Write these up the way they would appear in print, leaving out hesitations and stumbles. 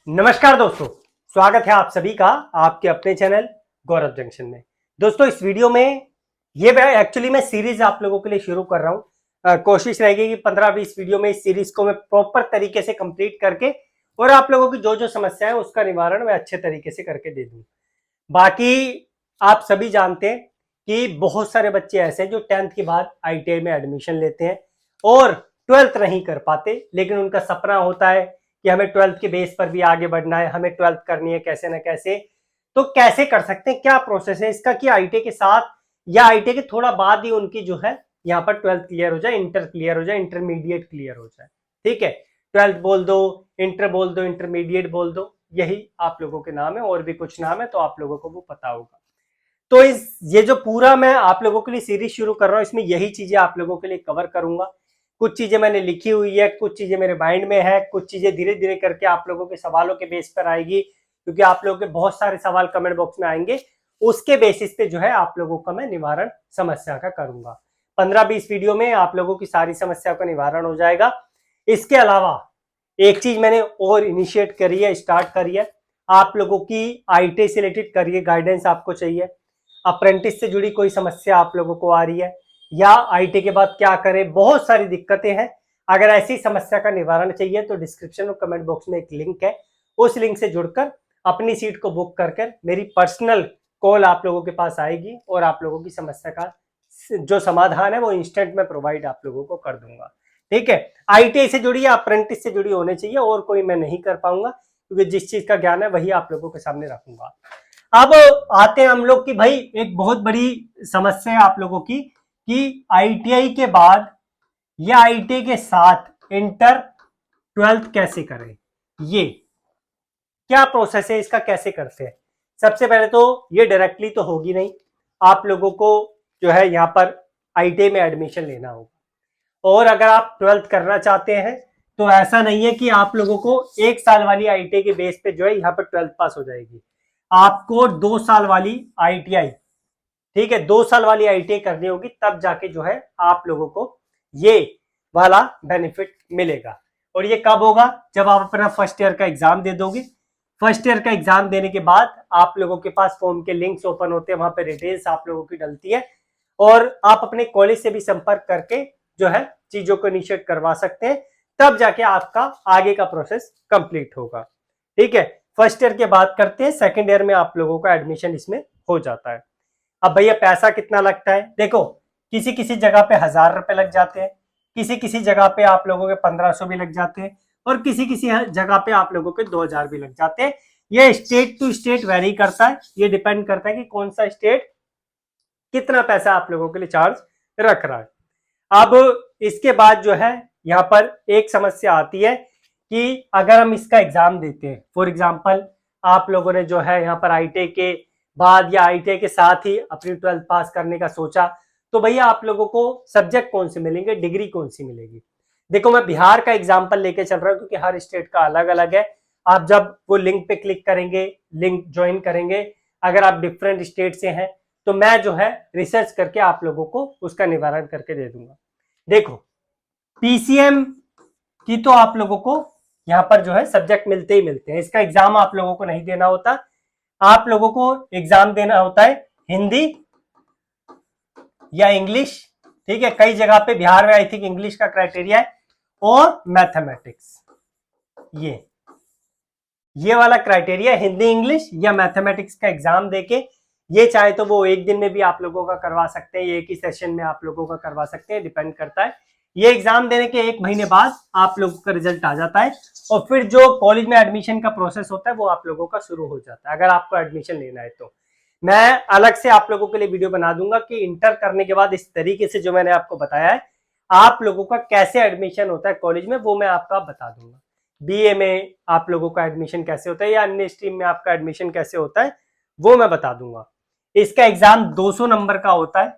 नमस्कार दोस्तों, स्वागत है आप सभी का आपके अपने चैनल गौरव जंक्शन में। दोस्तों इस वीडियो में ये एक्चुअली मैं सीरीज आप लोगों के लिए शुरू कर रहा हूं। कोशिश रहेगी कि 15-20 वीडियो में इस सीरीज को मैं प्रॉपर तरीके से कंप्लीट करके और आप लोगों की जो जो समस्या है उसका निवारण मैं अच्छे तरीके से करके दे दूं। बाकी आप सभी जानते हैं कि बहुत सारे बच्चे ऐसे हैं जो 10th के बाद ITI में एडमिशन लेते हैं और 12th नहीं कर पाते, लेकिन उनका सपना होता है कि हमें 12th के बेस पर भी आगे बढ़ना है, हमें 12th करनी है कैसे ना कैसे। तो कैसे कर सकते हैं, क्या प्रोसेस है इसका कि ITI के साथ या ITI के थोड़ा बाद ही उनकी जो है यहाँ पर 12th क्लियर हो जाए, इंटर क्लियर हो जाए, इंटरमीडिएट क्लियर हो जाए। ठीक है, 12th बोल दो, इंटर बोल दो, इंटरमीडिएट बोल दो, यही आप लोगों के नाम है। और भी कुछ नाम है तो आप लोगों को वो पता होगा। तो ये जो पूरा मैं आप लोगों के लिए सीरीज शुरू कर रहा हूं, इसमें यही चीजें आप लोगों के लिए कवर करूंगा। कुछ चीजें मैंने लिखी हुई है, कुछ चीजें मेरे माइंड में है, कुछ चीजें धीरे धीरे करके आप लोगों के सवालों के बेस पर आएगी, क्योंकि आप लोगों के बहुत सारे सवाल कमेंट बॉक्स में आएंगे। उसके बेसिस पे जो है आप लोगों का मैं निवारण समस्या का करूंगा। 15-20 वीडियो में आप लोगों की सारी समस्या का निवारण हो जाएगा। इसके अलावा एक चीज मैंने और इनिशिएट करी है, स्टार्ट करी है। आप लोगों की ITI से रिलेटेड करियर गाइडेंस आपको चाहिए, अप्रेंटिस से जुड़ी कोई समस्या आप लोगों को आ रही है, या ITI के बाद क्या करें, बहुत सारी दिक्कतें हैं। अगर ऐसी समस्या का निवारण चाहिए तो डिस्क्रिप्शन और कमेंट बॉक्स में एक लिंक है, उस लिंक से जुड़कर अपनी सीट को बुक कर मेरी पर्सनल कॉल आप लोगों के पास आएगी और आप लोगों की समस्या का जो समाधान है वो इंस्टेंट में प्रोवाइड आप लोगों को कर दूंगा। ठीक है, ITI से जुड़ी या अप्रेंटिस से जुड़ी होने चाहिए, और कोई मैं नहीं कर पाऊंगा, क्योंकि जिस चीज का ज्ञान है वही आप लोगों के सामने रखूंगा। अब आते हैं हम लोग की भाई एक बहुत बड़ी समस्या है आप लोगों की कि ITI के बाद या ITI के साथ इंटर 12th कैसे करें, ये क्या प्रोसेस है, इसका कैसे करते हैं। सबसे पहले तो ये डायरेक्टली तो होगी नहीं, आप लोगों को जो है यहाँ पर ITI में एडमिशन लेना होगा। और अगर आप 12th करना चाहते हैं तो ऐसा नहीं है कि आप लोगों को 1 साल वाली ITI के बेस पे जो है यहाँ पर 12th पास हो जाएगी। आपको 2 साल वाली ITI, ठीक है, 2 साल वाली ITI करनी होगी, तब जाके जो है आप लोगों को ये वाला बेनिफिट मिलेगा। और ये कब होगा, जब आप अपना फर्स्ट ईयर का एग्जाम दे दोगे। फर्स्ट ईयर का एग्जाम देने के बाद आप लोगों के पास फॉर्म के लिंक्स ओपन होते हैं, वहां पे डिटेल्स आप लोगों की डलती है, और आप अपने कॉलेज से भी संपर्क करके जो है चीजों को इनिशिएट करवा सकते हैं। तब जाके आपका आगे का प्रोसेस कंप्लीट होगा। ठीक है, फर्स्ट ईयर के बाद करते हैं, सेकेंड ईयर में आप लोगों का एडमिशन इसमें हो जाता है। अब भैया पैसा कितना लगता है, देखो किसी किसी जगह पे 1000 रुपए लग जाते हैं, किसी किसी जगह पे आप लोगों के 1500 भी लग जाते हैं, और किसी किसी जगह पे आप लोगों के 2000 भी लग जाते हैं। ये स्टेट टू स्टेट वेरी करता है, ये डिपेंड करता है कि कौन सा स्टेट कितना पैसा आप लोगों के लिए चार्ज रख रहा है। अब इसके बाद जो है यहाँ पर एक समस्या आती है कि अगर हम इसका एग्जाम देते हैं, फॉर एग्जाम्पल आप लोगों ने जो है यहाँ पर ITI के बाद या ITI के साथ ही अपनी 12th पास करने का सोचा, तो भैया आप लोगों को सब्जेक्ट कौन से मिलेंगे, डिग्री कौन सी मिलेगी। देखो मैं बिहार का एग्जाम्पल लेके चल रहा हूँ, क्योंकि हर स्टेट का अलग अलग है। आप जब वो लिंक पे क्लिक करेंगे, लिंक ज्वाइन करेंगे, अगर आप डिफरेंट स्टेट से हैं तो मैं जो है रिसर्च करके आप लोगों को उसका निवारण करके दे दूंगा। देखो PCM की तो आप लोगों को यहाँ पर जो है सब्जेक्ट मिलते ही मिलते हैं, इसका एग्जाम आप लोगों को नहीं देना होता। आप लोगों को एग्जाम देना होता है हिंदी या इंग्लिश। ठीक है, कई जगह पे बिहार में आई थिंक इंग्लिश का क्राइटेरिया है, और मैथमेटिक्स, ये वाला क्राइटेरिया, हिंदी इंग्लिश या मैथमेटिक्स का एग्जाम देके, ये चाहे तो वो एक दिन में भी आप लोगों का करवा सकते हैं, ये एक ही सेशन में आप लोगों का करवा सकते हैं, डिपेंड करता है। ये एग्जाम देने के 1 महीने बाद आप लोगों का रिजल्ट आ जाता है, और फिर जो कॉलेज में एडमिशन का प्रोसेस होता है वो आप लोगों का शुरू हो जाता है। अगर आपको एडमिशन लेना है तो मैं अलग से आप लोगों के लिए वीडियो बना दूंगा कि इंटर करने के बाद इस तरीके से जो मैंने आपको बताया है आप लोगों का कैसे एडमिशन होता है कॉलेज में, वो मैं आपका बता दूंगा। BA में आप लोगों का एडमिशन कैसे होता है, या अन्य स्ट्रीम में आपका एडमिशन कैसे होता है, वो मैं बता दूंगा। इसका एग्जाम 200 नंबर का होता है।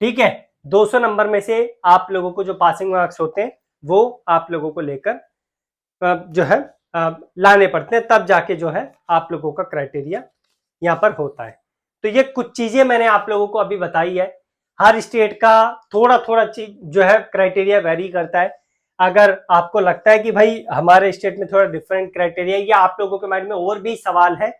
ठीक है, 200 नंबर में से आप लोगों को जो पासिंग मार्क्स होते हैं वो आप लोगों को लेकर जो है लाने पड़ते हैं, तब जाके जो है आप लोगों का क्राइटेरिया यहाँ पर होता है। तो ये कुछ चीजें मैंने आप लोगों को अभी बताई है। हर स्टेट का थोड़ा थोड़ा चीज जो है क्राइटेरिया वेरी करता है। अगर आपको लगता है कि भाई हमारे स्टेट में थोड़ा डिफरेंट क्राइटेरिया या आप लोगों के माइंड में और भी सवाल है,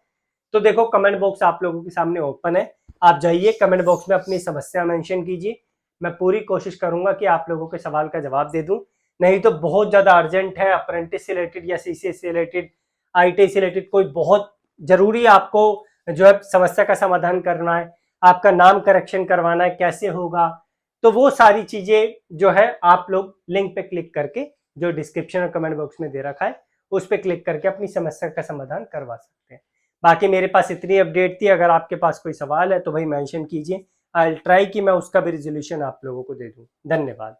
तो देखो कमेंट बॉक्स आप लोगों के सामने ओपन है। आप जाइए कमेंट बॉक्स में अपनी समस्या मेंशन कीजिए। मैं पूरी कोशिश करूंगा कि आप लोगों के सवाल का जवाब दे दूं। नहीं तो बहुत ज्यादा अर्जेंट है, अप्रेंटिस से रिलेटेड या सीसीएस से रिलेटेड, आईटी से रिलेटेड, कोई बहुत जरूरी आपको जो है समस्या का समाधान करना है, आपका नाम करेक्शन करवाना है, कैसे होगा, तो वो सारी चीजें जो है आप लोग लिंक पे क्लिक करके, जो डिस्क्रिप्शन और कमेंट बॉक्स में दे रखा है, उस पर क्लिक करके अपनी समस्या का समाधान करवा सकते हैं। बाकी मेरे पास इतनी अपडेट थी। अगर आपके पास कोई सवाल है तो भाई मेंशन कीजिए, आई विल ट्राई कि मैं उसका भी रिजोल्यूशन आप लोगों को दे दूं। धन्यवाद।